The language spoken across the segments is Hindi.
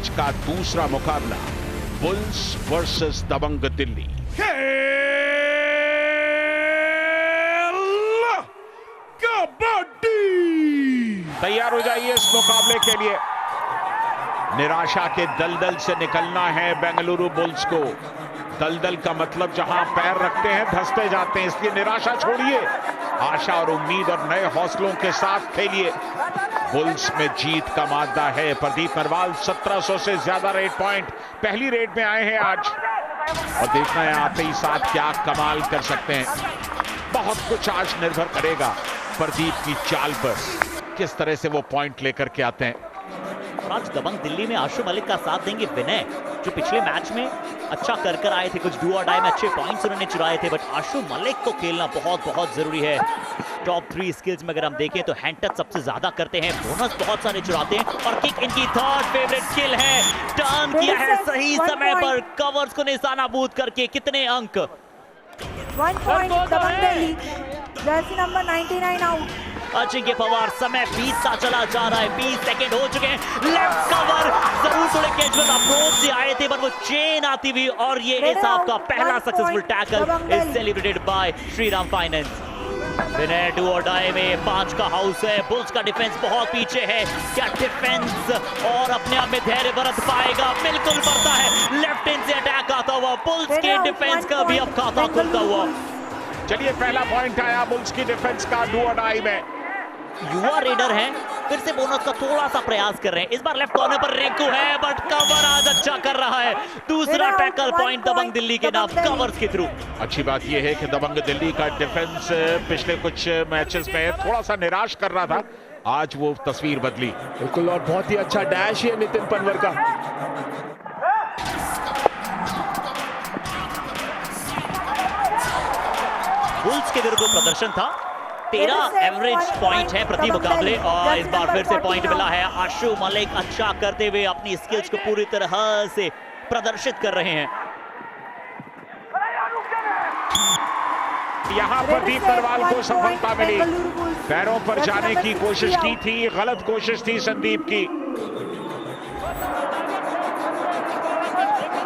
आज का दूसरा मुकाबला बुल्स वर्सेस दबंग दिल्ली। कबड्डी तैयार हो जाइए इस मुकाबले के लिए। निराशा के दलदल से निकलना है बेंगलुरु बुल्स को। दलदल का मतलब जहां पैर रखते हैं धंसते जाते हैं, इसलिए निराशा छोड़िए, आशा और उम्मीद और नए हौसलों के साथ खेलिए। बुल्स में जीत का मादा है। प्रदीप नरवाल 1700 से ज्यादा रेड पॉइंट पहली रेड में आए हैं आज, और देखना है आते ही साथ क्या कमाल कर सकते हैं। बहुत कुछ आज निर्भर करेगा प्रदीप की चाल पर, किस तरह से वो पॉइंट लेकर के आते हैं। आज दबंग दिल्ली में आशु मलिक का साथ देंगे विनय, जो पिछले मैच में अच्छा कर आए थे, कुछ डू और डाई में अच्छे पॉइंट्स उन्होंने चुराए थे, बट आशु मलिक को खेलना बहुत जरूरी है। टॉप 3 स्किल्स में अगर हम देखें तो हैंड टच सबसे ज्यादा करते हैं, बोनस बहुत सारे चुराते हैं, और किक इनकी थर्ड फेवरेट स्किल है। टर्न किया है सही समय पर, कवर्स को निशानाबूद करके। कितने अंक? 1 point Dabang Delhi, jersey number 99 out. Ajinkya Pawar, समय बीतता चला जा रहा है, 20 सेकंड हो चुके हैं। लेफ्ट कवर जरूर थोड़े कैजुअल अप्रोच से आए थे, पर वो चेन आती हुई, और ये इस आपका पहला successful tackle is celebrated by Shriram finance. Vinay do और डाई में 5 का हाउस है। बुल्स का डिफेंस बहुत पीछे है, क्या डिफेंस और अपने आप में धैर्य बरत पाएगा? बिल्कुल बरता है। लेफ्ट हैंड से अटैक आता हुआ बुल्स के डिफेंस का भी अब खाता खुलता हुआ। चलिए पहला पॉइंट आया बुल्स की डिफेंस का डू और डाई में। युवा रेडर हैं, फिर से बोनस का थोड़ा सा प्रयास कर रहे हैं। इस बार लेफ्ट कॉर्नर पर रिंकू है, बट कवर आज अच्छा कर रहा है। दूसरा टैकल पॉइंट दबंग दिल्ली के नाम, कवर्स के थ्रू। अच्छी बात यह है कि दबंग दिल्ली का डिफेंस पिछले कुछ मैचेस में थोड़ा सा निराश कर रहा था, आज वो तस्वीर बदली। बिल्कुल, और बहुत ही अच्छा डैश है नितिन पनवर का। बुल्स के विरुद्ध प्रदर्शन था, 13 एवरेज पॉइंट है प्रति मुकाबले, और इस बार फिर से पॉइंट मिला है। आशु मलिक अच्छा करते हुए अपनी स्किल्स को पूरी तरह से प्रदर्शित कर रहे हैं। यहां प्रदीप नरवाल को सफलता मिली। पैरों पर जाने की कोशिश की थी, गलत कोशिश थी संदीप की।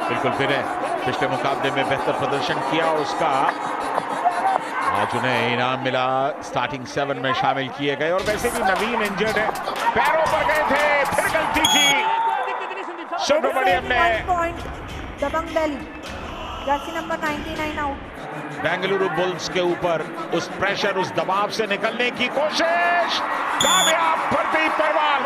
बिल्कुल, फिर पिछले मुकाबले में बेहतर प्रदर्शन किया, उसका आज उन्हें इनाम मिला। स्टार्टिंग 7 में शामिल किए गए, और वैसे भी नवीन इंजर्ड है, पैरों पर गए थे, फिर गलती की सुब्रमण्यम ने। Dabang Delhi, jersey number 99 out. Bengaluru Bulls के ऊपर उस प्रेशर, उस दबाव से निकलने की कोशिश, कामयाब प्रदीप नरवाल।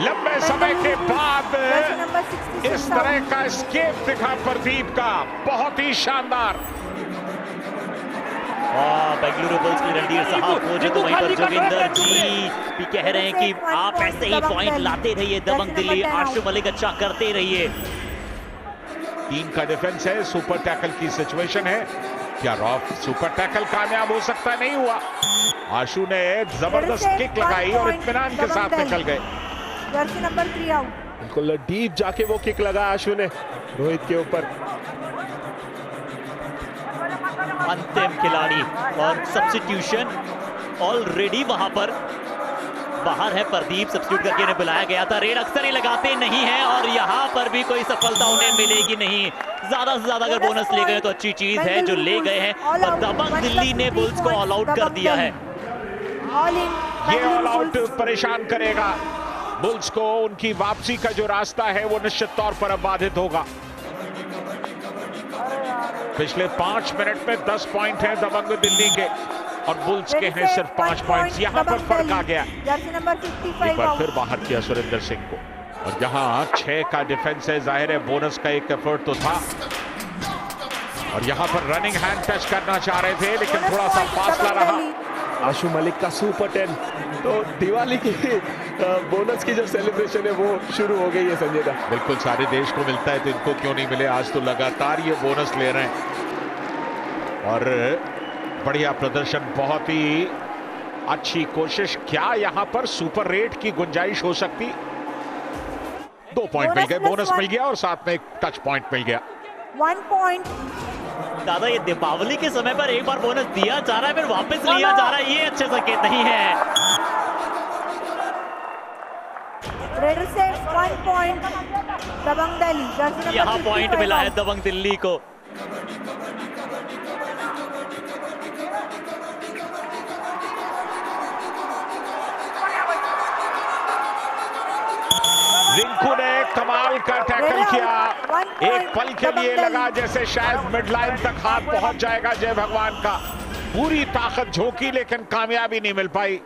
लंबे समय के बाद इस तरह का एस्केप दिखा प्रदीप का, बहुत ही शानदार। बेंगलुरु बुल्स की रणधीर साहब खोजे तो वहीं पर जोगिंदर जी भी कह रहे हैं कि आप ऐसे ही पॉइंट लाते रहिए, दबंग दिल्ली, आशु मलिक अच्छा करते रहिए। 3 का डिफेंस है, सुपर टैकल की सिचुएशन है। क्या रॉफ सुपर टैकल कामयाब हो सकता? नहीं हुआ। आशु ने जबरदस्त किक लगाई और इत्मीनान के साथ निकल गए। Jersey number 3 out. बिल्कुल डीप जाके वो किक लगा आशु ने रोहित के ऊपर। अंतिम खिलाड़ी और सब्स्टिट्यूशन ऑलरेडी वहां पर बाहर है। प्रदीप सब्स्टिट्यूट करके इन्हें बुलाया गया था। रेड अक्सर ही लगाते नहीं हैं, और यहां पर भी कोई सफलता उन्हें मिलेगी नहीं। ज्यादा से ज्यादा अगर बोनस ले गए तो अच्छी चीज है जो ले गए हैं, पर दबंग दिल्ली ने बुल्स को ऑल आउट कर दिया है। ये ऑल आउट परेशान करेगा बुल्स को। उनकी वापसी का जो रास्ता है वो निश्चित तौर पर अब बाधित होगा। पिछले 5 मिनट में 10 पॉइंट हैं दबंग दिल्ली के, और बुल्स के हैं सिर्फ 5 पॉइंट्स। यहां पर फर्क आ गया। एक बार फिर बाहर किया सुरेंद्र सिंह को, और यहां 6 का डिफेंस है, जाहिर है बोनस का एक एफर्ट तो था, और यहां पर रनिंग हैंड टच करना चाह रहे थे, लेकिन थोड़ा सा फासला रहा। आशु मलिक का सुपर 10, तो दिवाली की बोनस की जो सेलिब्रेशन है वो शुरू हो गई है संजय दा। बिल्कुल, सारे देश को मिलता है तो इनको क्यों नहीं मिले? आज तो लगातार ये बोनस ले रहे हैं, और बढ़िया प्रदर्शन, बहुत ही अच्छी कोशिश। क्या यहां पर सुपर रेट की गुंजाइश हो सकती? 2 पॉइंट मिल गए, बोनस मिल गया, और साथ में एक टच पॉइंट मिल गया। 1 पॉइंट। दादा, ये दीपावली के समय पर एक बार बोनस दिया जा रहा है, फिर वापस लिया जा रहा है, ये अच्छे संकेत नहीं है। रेडर से 1 point Dabang Delhi, jersey number यहाँ पॉइंट 55 मिला है आउट। दबंग दिल्ली को। रिंकू ने कमाल का टैकल किया, एक पल के लिए लगा जैसे शायद मिड लाइन तक हाथ पहुंच जाएगा जय भगवान का, पूरी ताकत झोंकी लेकिन कामयाबी नहीं मिल पाई।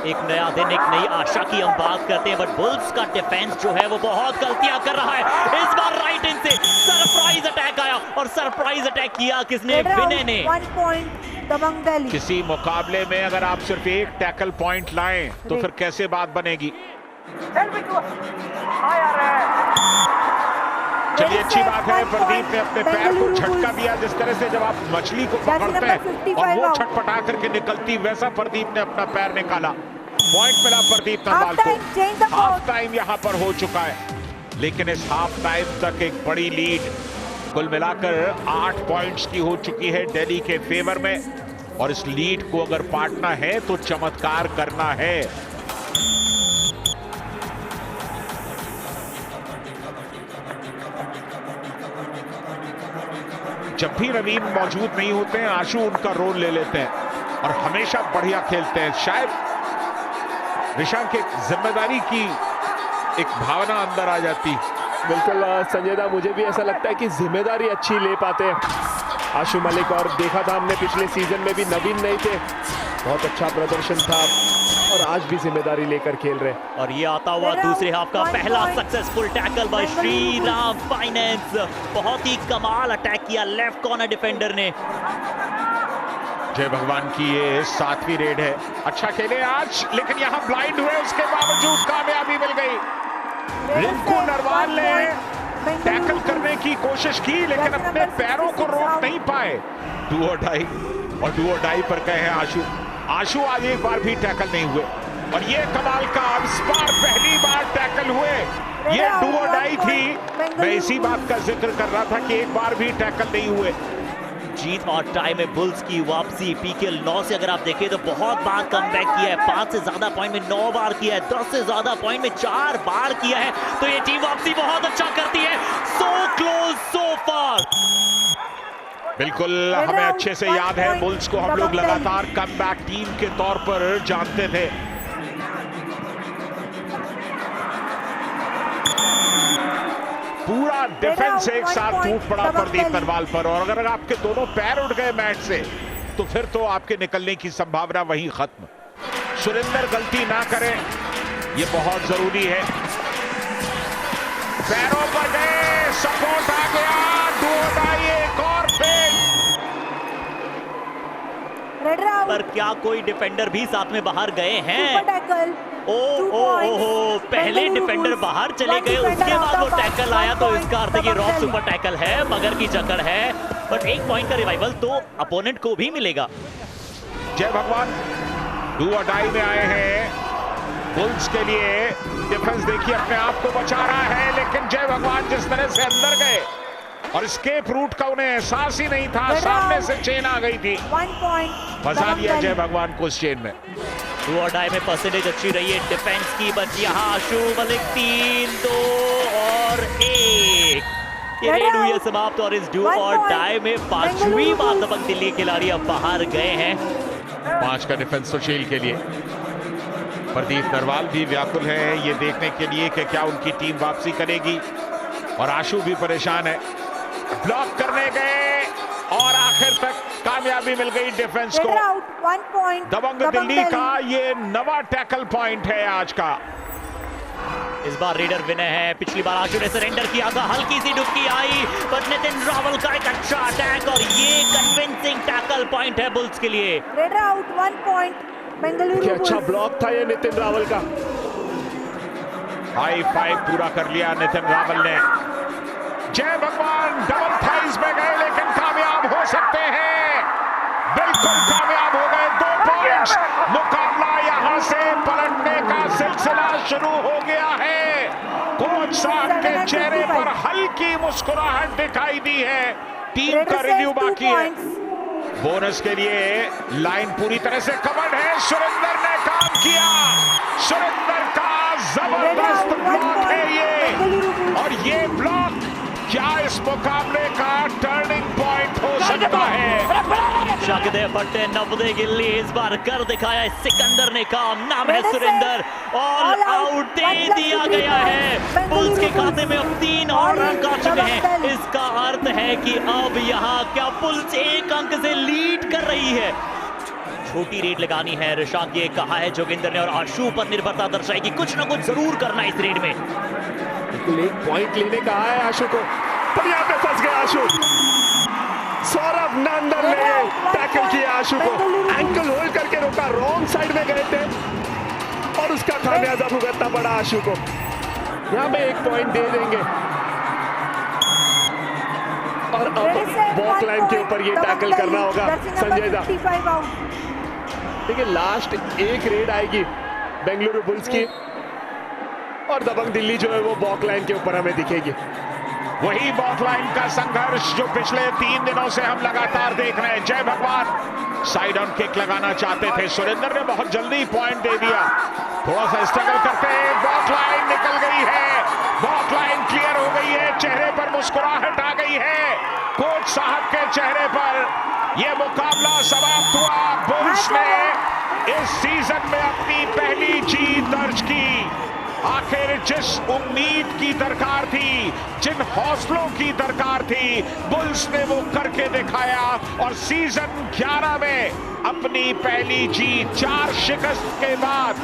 एक नया दिन, एक नई आशा की हम बात करते हैं, बट बुल्स का डिफेंस जो है वो बहुत गलतियां कर रहा है। इस बार राइट इन से सरप्राइज अटैक आया और सरप्राइज अटैक किया किसने? विनय ने। 1 पॉइंट दबंग दिल्ली। किसी मुकाबले में अगर आप सिर्फ एक टैकल पॉइंट लाएं तो फिर कैसे बात बनेगी? चलिए अच्छी बात है, प्रदीप ने अपने पैर को झटका दिया, जिस तरह से जब आप मछली को पकड़ते हैं और वो छटपटा करके निकलती, वैसा प्रदीप ने अपना पैर निकाला। पॉइंट मिला प्रदीप नरवाल को। हाफ टाइम यहां पर हो चुका है, लेकिन इस हाफ टाइम तक एक बड़ी लीड कुल मिलाकर 8 पॉइंट्स की हो चुकी है दिल्ली के फेवर में, और इस लीड को अगर पाटना है तो चमत्कार करना है। जब भी नवीन मौजूद नहीं होते हैं, आशु उनका रोल ले लेते हैं और हमेशा बढ़िया खेलते हैं। शायद ऋषांक की जिम्मेदारी की एक भावना अंदर आ जाती। बिल्कुल संजय दा, मुझे भी ऐसा लगता है कि जिम्मेदारी अच्छी ले पाते हैं आशु मलिक, और देखा था हमने पिछले सीजन में भी नवीन नहीं थे, बहुत अच्छा प्रदर्शन था और आज भी जिम्मेदारी लेकर खेल रहे हैं। और ये आता हुआ दूसरे हाफ का पहला successful tackle by Shriram Finance. बहुत ही कमाल अटैक किया लेफ्ट कॉर्नर डिफेंडर ने। जय भगवान की ये 7वीं रेड है। अच्छा खेले आज, लेकिन यहां ब्लाइंड हुए, उसके बावजूद कामयाबी मिल गई। रिंकू नरवाल ने टैकल करने की कोशिश की, लेकिन अपने पैरों को रोक नहीं पाए। डू और डाई, और डू और डाई पर कहे आशु। आशु आज एक बार भी टैकल नहीं हुए, और ये कमाल का इस बार पहली बार टैकल हुए। ये डू और डाई थी। मैं इसी बात का जिक्र कर रहा था कि एक बार भी टैकल नहीं हुए। जीत और टाई में बुल्स की वापसी। पीकेएल 9 से अगर आप देखें तो बहुत बार कमबैक किया है, 5 से ज्यादा पॉइंट में 9 बार किया है, 10 से ज्यादा पॉइंट में 4 बार किया है, तो ये टीम वापसी बहुत अच्छा करती है। सो क्लोज सो फार। बिल्कुल, हमें अच्छे से याद है बुल्स को हम लोग लगातार कमबैक टीम के तौर पर जानते थे। पूरा डिफेंस एक साथ टूट पड़ा प्रदीप नरवाल पर, और अगर आपके दोनों पैर उठ गए मैच से तो फिर तो आपके निकलने की संभावना वहीं खत्म। सुरेंद्र गलती ना करें, ये बहुत जरूरी है। पैरों पर गए, सपोर्ट आ गया, एक और फेल। पर क्या कोई डिफेंडर भी साथ में बाहर गए हैं? ओ, पहले डिफेंडर बाहर चले गए, उसके बाद वो टैकल आया, तो इसका अर्थ है कि रॉक सुपर टैकल है, मगर की जकड़ है। बट 1 पॉइंट का रिवाइवल तो अपोनेंट को भी मिलेगा। जय भगवान डू और डाई में आए हैं बुल्स के लिए। डिफेंस देखिए अपने आप को बचा रहा है, लेकिन जय भगवान जिस तरह से अंदर गए और एस्केप रूट का उन्हें एहसास ही नहीं था, सामने से चेन आ गई थी। 1 पॉइंट फंसा दिया जय भगवान को इस चेन में। डू और डाई में परसेंटेज अच्छी रही है डिफेंस की, बट यहाँ आशु मलिक 3, 2 और 1 ये रेड हुई है समाप्त। और इस डू और डाई में 5वीं बार दबंग दिल्ली के खिलाड़ी अब बाहर गए हैं। 5 का डिफेंस सुशील के लिए। प्रदीप नरवाल भी व्याकुल है ये देखने के लिए कि क्या उनकी टीम वापसी करेगी, और आशु भी परेशान है। ब्लॉक करने गए और आखिर तक कामयाबी मिल गई डिफेंस को। 1 पॉइंट दबंग दिल्ली का ये नवा टैकल पॉइंट है आज का। इस बार रेडर विनय है, पिछली बार आशु ने सरेंडर किया था, हल्की सी डुबकी आई, पर नितिन रावल का एक अच्छा अटैक और ये कन्विंसिंग टैकल पॉइंट है बुल्स के लिए। Raider out 1 point Bengaluru. अच्छा ब्लॉक था ये नितिन रावल का। हाई फाइव पूरा कर लिया नितिन रावल ने। जय भगवान डबल थाइज में गए, लेकिन कामयाब हो सकते हैं, बिल्कुल कामयाब हो गए। 2 पॉइंट्स। मुकाबला यहां से पलटने का सिलसिला शुरू हो गया है। कोच साहब के चेहरे पर हल्की मुस्कुराहट दिखाई दी है। टीम का रिव्यू बाकी है। बोनस के लिए लाइन पूरी तरह से कवर्ड है। सुरेंद्र ने काम किया, सुरेंद्र का जबरदस्त ब्लॉक है ये, बेंगलुरु बुल्स। और ये ब्लॉक क्या इस मुकाबले का टर्निंग पॉइंट हो सकता है। शाकिदे फट्टे 90 गिल्ली इस बार कर दिखाया सिकंदर ने काम। नाम है सुरेंदर। ऑल आउट दे दिया गया है। बुल्स के खाते में अब 3 और अंक आ चुके हैं। इसका अर्थ है कि अब यहाँ क्या बुल्स 1 अंक से लीड कर रही है। छोटी रेड लगानी है। ऋषांक ये कहा है जोगिंदर ने, और आशु पर निर्भरता दर्शाएगी। कुछ ना कुछ जरूर करना है इस रेड में। बिल्कुल एक पॉइंट लेने का है आशु को, पर यहाँ पे फंस गया आशु। सौरभ नंदन ने टैकल किया आशु को, एंकल होल्ड करके रोका। रॉन्ग साइड में गए थे और उसका खामियाजा भुगतना पड़ा आशु को। यहाँ पे 1 पॉइंट दे देंगे। और अब वॉक लाइन के ऊपर ये टैकल करना होगा संजय दा। देखिए लास्ट एक रेड आएगी बेंगलुरु बुल्स की, और दबंग दिल्ली जो है वो वॉक लाइन के ऊपर हमें दिखेगी। वही बॉक लाइन का संघर्ष जो पिछले 3 दिनों से हम लगातार देख रहे हैं। जय भगवान। साइड ऑन किक लगाना चाहते थे, सुरेंद्र ने बहुत जल्दी पॉइंट दे दिया। थोड़ा सा स्ट्रगल करते हैं, बॉक लाइन निकल गई है, बॉक लाइन क्लियर हो गई है। चेहरे पर मुस्कुराहट आ गई है कोच साहब के चेहरे पर। यह मुकाबला समाप्त हुआ। बुल्स ने इस सीजन में अपनी पहली जीत दर्ज की। आखिर जिस उम्मीद की दरकार थी, जिन हौसलों की दरकार थी, बुल्स ने वो करके दिखाया, और सीजन 11 में अपनी पहली जीत 4 शिकस्त के बाद